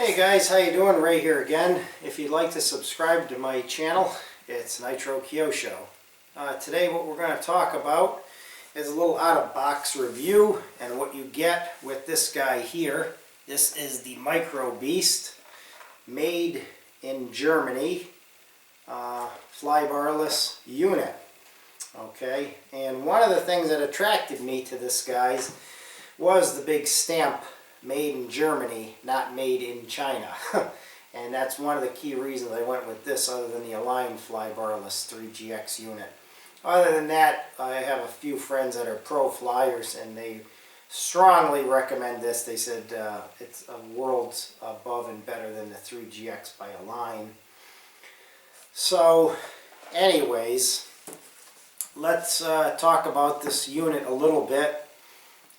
Hey guys, how you doing? Ray here again. If you'd like to subscribe to my channel, it's Nitrokyosho. Today what we're going to talk about is a little out-of-box review and what you get with this guy here. This is the Micro Beast, made in Germany, flybarless unit. Okay, and one of the things that attracted me to this guys was the big stamp, made in Germany, not made in China. And that's one of the key reasons I went with this, other than the Align flybarless 3GX unit. Other than that, I have a few friends that are pro flyers and they strongly recommend this. They said it's a worlds above and better than the 3GX by Align. So anyways, let's talk about this unit a little bit.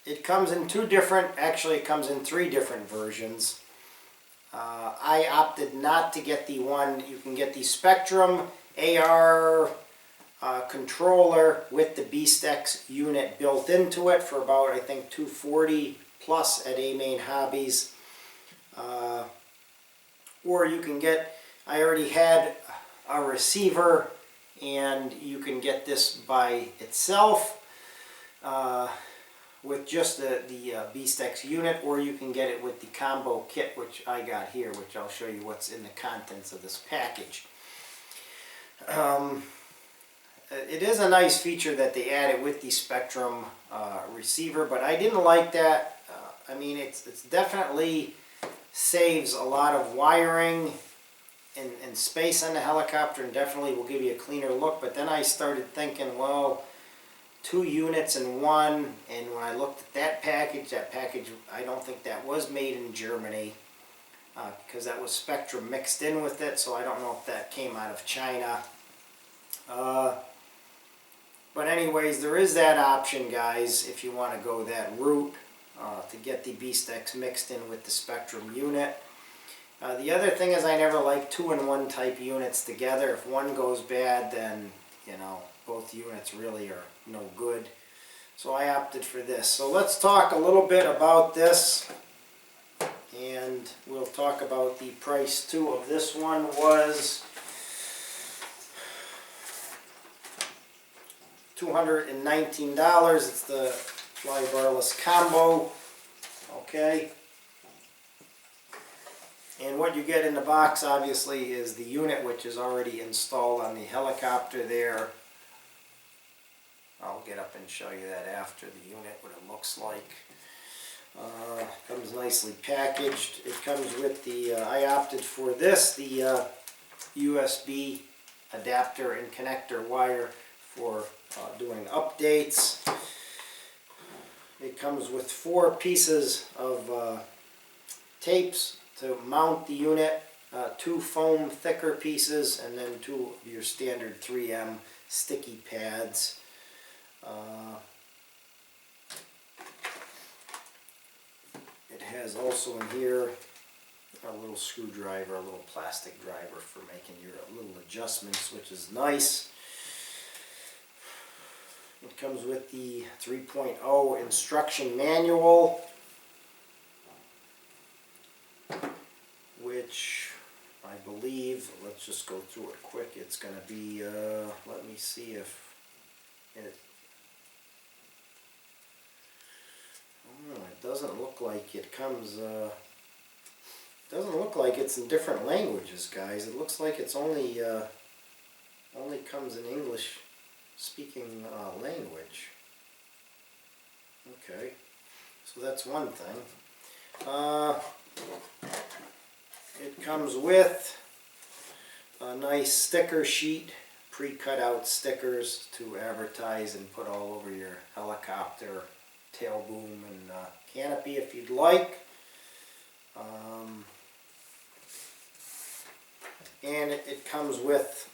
It comes in actually it comes in three different versions. I opted not to get the one. You can get the Spectrum AR controller with the Beastx unit built into it for about, I think, $240 plus at A-Main Hobbies. Or you can get, I already had a receiver, and you can get this by itself with just the Beastx unit, or you can get it with the combo kit, which I got here, which I'll show you what's in the contents of this package. It is a nice feature that they added with the Spectrum receiver, but I didn't like that. I mean, it's definitely saves a lot of wiring and space on the helicopter, and definitely will give you a cleaner look. But then I started thinking, well, 2 units in one, and when I looked at that package, I don't think that was made in Germany, because that was Spectrum mixed in with it, so I don't know if that came out of China. But anyways, there is that option, guys, if you want to go that route, to get the Beastx mixed in with the Spectrum unit. The other thing is, I never like 2-in-1 type units together. If one goes bad, then, you know, both units really are no good. So I opted for this. So let's talk a little bit about this, and we'll talk about the price too of this one. Was $219. It's the flybarless combo. Okay. And what you get in the box, obviously, is the unit, which is already installed on the helicopter there. I'll get up and show you that after, the unit, what it looks like. Comes nicely packaged. It comes with the, I opted for this, the USB adapter and connector wire for doing updates. It comes with 4 pieces of tapes to mount the unit, 2 foam thicker pieces, and then 2 of your standard 3M sticky pads. It has also in here a little screwdriver, a little plastic driver for making your little adjustments, which is nice. It comes with the 3.0 instruction manual, which I believe, let's just go through it quick, it's going to be, let me see if it, it doesn't look like it comes, doesn't look like it's in different languages, guys. It looks like it's only comes in English speaking language. Okay, so that's one thing. It comes with a nice sticker sheet, pre-cut out stickers to advertise and put all over your helicopter, tail boom, and canopy if you'd like. And it comes with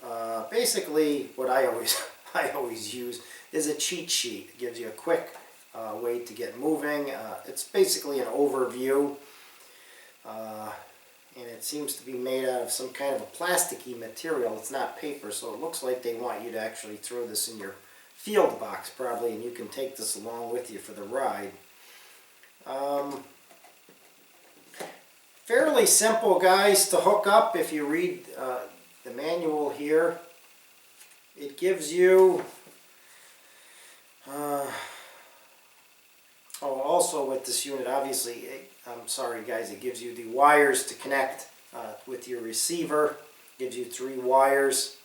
basically what I always use is a cheat sheet. It gives you a quick way to get moving. It's basically an overview. And it seems to be made out of some kind of a plasticky material. It's not paper, so it looks like they want you to actually throw this in your field box probably, and you can take this along with you for the ride. Fairly simple, guys, to hook up. If you read the manual here, it gives you also with this unit, obviously, I'm sorry guys, it gives you the wires to connect with your receiver. It gives you 3 wires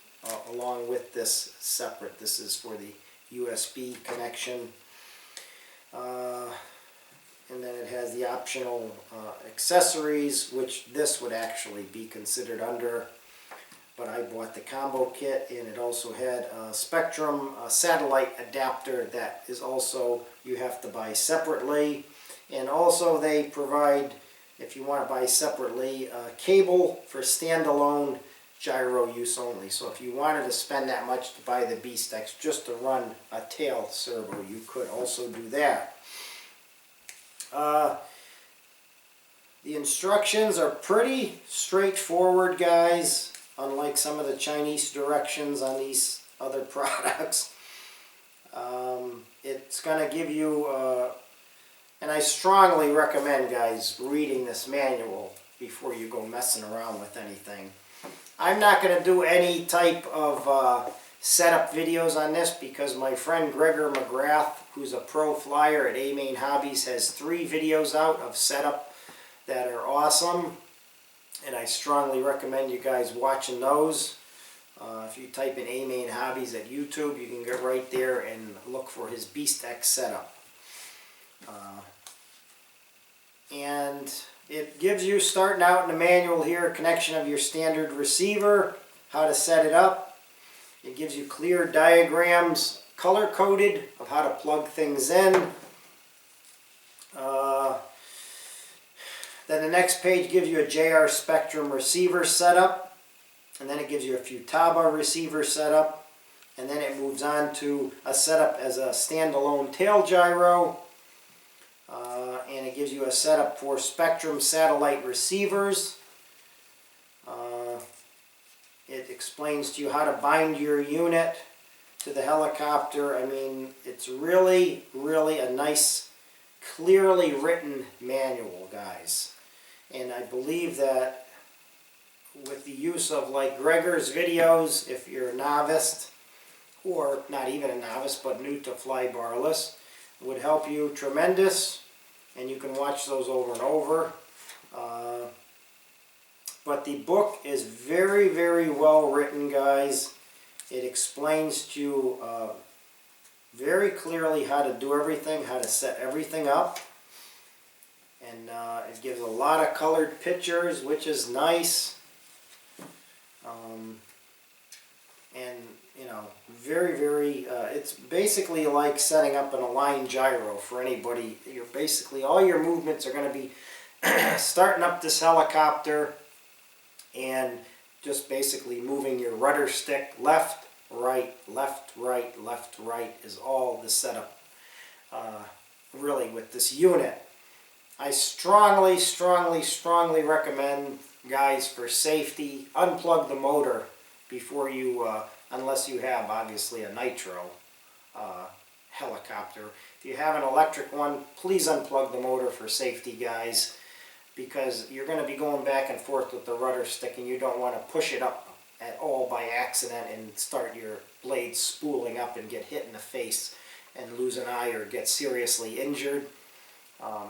along with this separate. This is for the USB connection. And then it has the optional accessories, which this would actually be considered under. But I bought the combo kit, and it also had a Spectrum satellite adapter that is also, you have to buy separately. And also they provide, if you want to buy separately, a cable for standalone gyro use only. So if you wanted to spend that much to buy the Beastx just to run a tail servo, you could also do that. The instructions are pretty straightforward, guys, unlike some of the Chinese directions on these other products. It's going to give you, and I strongly recommend, guys, reading this manual before you go messing around with anything. I'm not going to do any type of setup videos on this because my friend Gregor McGrath, who's a pro flyer at A-Main Hobbies, has 3 videos out of setup that are awesome, and I strongly recommend you guys watching those. If you type in A-Main Hobbies at YouTube, you can get right there and look for his Beastx setup. And it gives you, starting out in the manual here, a connection of your standard receiver, how to set it up. It gives you clear diagrams, color-coded, of how to plug things in. Then the next page gives you a JR Spectrum receiver setup. And then it gives you a Futaba receiver setup. And then it moves on to a setup as a standalone tail gyro. And it gives you a setup for Spectrum satellite receivers. It explains to you how to bind your unit to the helicopter. I mean, it's really, really a nice, clearly written manual, guys. And I believe that with the use of like Gregor's videos, if you're a novice, or not even a novice, but new to flybarless, would help you tremendous. And you can watch those over and over. But the book is very, very well written, guys. It explains to you very clearly how to do everything, how to set everything up. And it gives a lot of colored pictures, which is nice. And, you know, very, very, it's basically like setting up an aligned gyro for anybody. You're basically, all your movements are going to be starting up this helicopter and just basically moving your rudder stick left, right, left, right, left, right is all the setup really with this unit. I strongly, strongly, strongly recommend, guys, for safety, unplug the motor before you, unless you have obviously a nitro helicopter. If you have an electric one, please unplug the motor for safety, guys, because you're going to be going back and forth with the rudder stick and you don't want to push it up at all by accident and start your blades spooling up and get hit in the face and lose an eye or get seriously injured.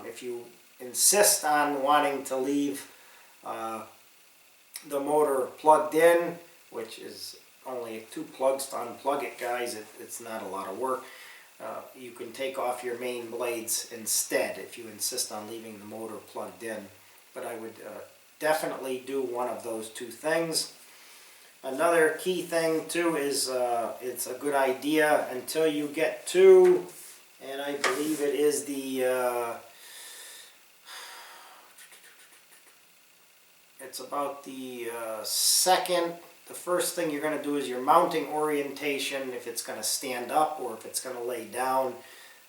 If you insist on wanting to leave the motor plugged in, which is only 2 plugs to unplug it, guys, it's not a lot of work. You can take off your main blades instead if you insist on leaving the motor plugged in. But I would definitely do one of those 2 things. Another key thing too is it's a good idea until you get to, and I believe it is the, it's about the the first thing you're going to do is your mounting orientation, if it's going to stand up or if it's going to lay down.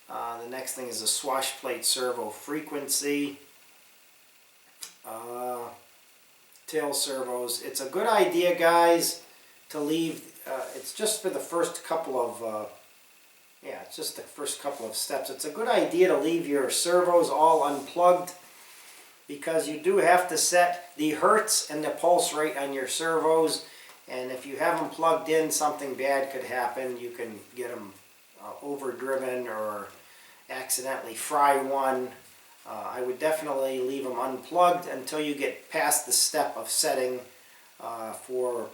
The next thing is the swash plate servo frequency. Tail servos. It's a good idea, guys, to leave, it's just for the first couple of, it's just the first couple of steps. It's a good idea to leave your servos all unplugged because you do have to set the hertz and the pulse rate on your servos, and if you have them plugged in, something bad could happen. You can get them overdriven or accidentally fry one. I would definitely leave them unplugged until you get past the step of setting for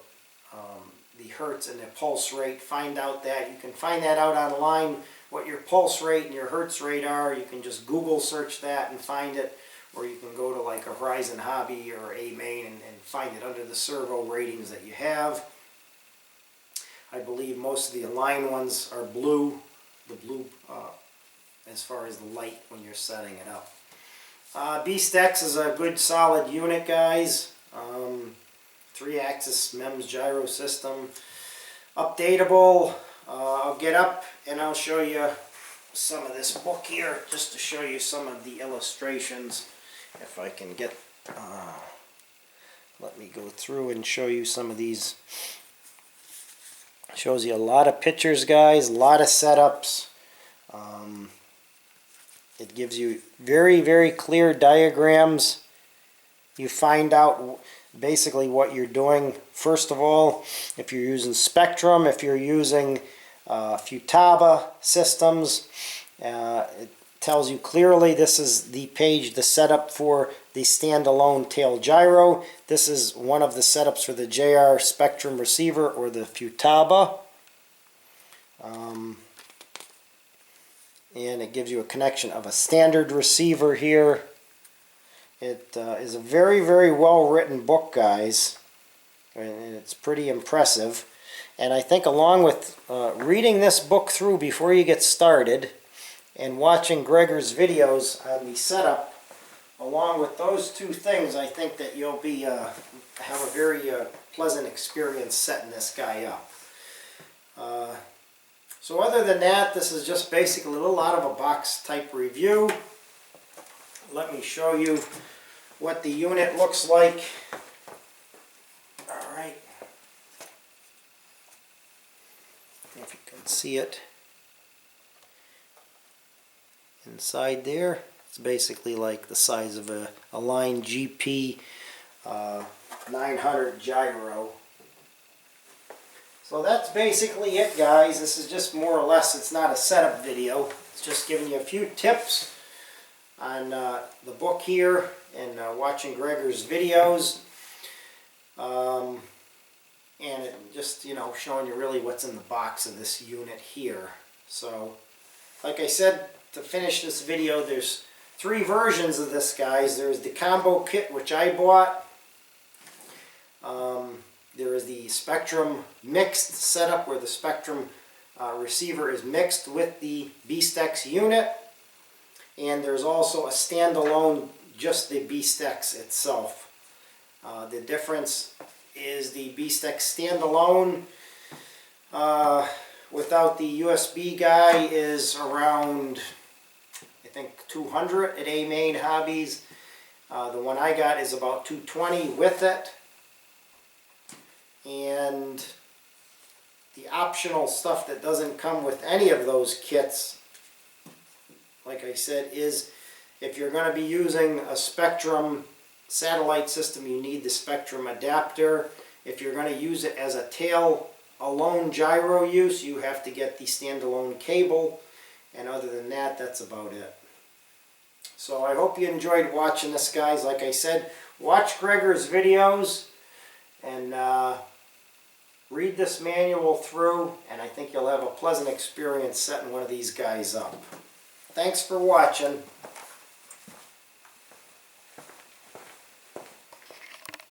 the hertz and the pulse rate. Find out that. You can find that out online, what your pulse rate and your hertz rate are. You can just Google search that and find it, or you can go to like a Horizon Hobby or a Main and find it under the servo ratings that you have. I believe most of the Align ones are blue, the blue as far as the light when you're setting it up. Beastx is a good solid unit, guys. 3-axis MEMS gyro system. Updatable. I'll get up and I'll show you some of this book here, just to show you some of the illustrations. If I can get, let me go through and show you some of these. Shows you a lot of pictures, guys, a lot of setups. It gives you very, very clear diagrams. You find out basically what you're doing. First of all, if you're using Spectrum, if you're using Futaba systems, it tells you clearly this is the page, the setup for the standalone tail gyro. This is one of the setups for the JR Spectrum receiver or the Futaba. And it gives you a connection of a standard receiver here. It is a very, very well written book, guys, and it's pretty impressive. And I think along with reading this book through before you get started and watching Gregor's videos on the setup, along with those two things, I think that you'll be have a very pleasant experience setting this guy up. So other than that, this is just basically a little out of a box type review. Let me show you what the unit looks like. Alright. If you can see it. Inside there, it's basically like the size of a Align GP 900 gyro. So that's basically it, guys. This is just more or less, it's not a setup video. It's just giving you a few tips on the book here and watching Gregor's videos. And it just, you know, showing you really what's in the box of this unit here. So, like I said, to finish this video, there's 3 versions of this, guys. There's the combo kit, which I bought. There is the Spectrum mixed setup, where the Spectrum receiver is mixed with the Beastx unit. And there's also a standalone, just the Beastx itself. The difference is the Beastx standalone without the USB guy is around, I think, 200 at A Main Hobbies. The one I got is about 220 with it. And the optional stuff that doesn't come with any of those kits, like I said, is if you're going to be using a Spectrum satellite system, you need the Spectrum adapter. If you're going to use it as a tail alone gyro use, you have to get the standalone cable. And other than that, that's about it. So I hope you enjoyed watching this, guys. Like I said, watch Gregor's videos and read this manual through, and I think you'll have a pleasant experience setting one of these guys up. Thanks for watching.